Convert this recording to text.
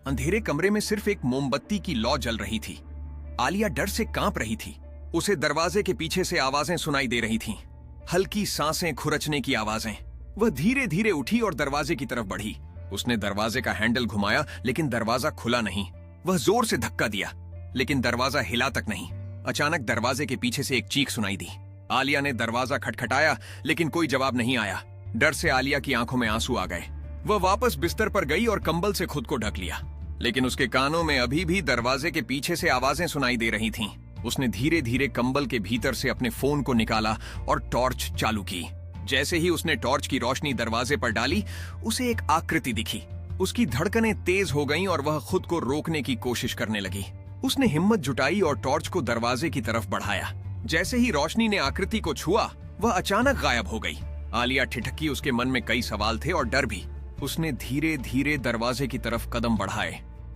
अंधेरे कमरे में सिर्फ एक मोमबत्ती की लौ जल रही थी। आलिया डर से कांप रही थी। उसे दरवाजे के पीछे से आवाजें सुनाई दे रही थीं, हल्की सांसें खुरचने की आवाजें। वह धीरे धीरे उठी और दरवाजे की तरफ बढ़ी। उसने दरवाजे का हैंडल घुमाया, लेकिन दरवाजा खुला नहीं। वह जोर से धक्का दिया, लेकिन दरवाजा हिला तक नहीं। अचानक दरवाजे के पीछे से एक चीख सुनाई दी। आलिया ने दरवाजा खटखटाया, लेकिन कोई जवाब नहीं आया। डर से आलिया की आंखों में आंसू आ गए। वह वापस बिस्तर पर गई और कंबल से खुद को ढक लिया, लेकिन उसके कानों में अभी भी दरवाजे के पीछे से आवाजें सुनाई दे रही थीं। उसने धीरे धीरे कंबल के भीतर से अपने फोन को निकाला और टॉर्च चालू की। जैसे ही उसने टॉर्च की रोशनी दरवाजे पर डाली, उसे एक आकृति दिखी। उसकी धड़कनें तेज हो गईं और वह खुद को रोकने की कोशिश करने लगी। उसने हिम्मत जुटाई और टॉर्च को दरवाजे की तरफ बढ़ाया। जैसे ही रोशनी ने आकृति को छुआ, वह अचानक गायब हो गई। आलिया ठिठकी। उसके मन में कई सवाल थे और डर भी। उसने धीरे धीरे दरवाजे की तरफ कदम बढ़ाए।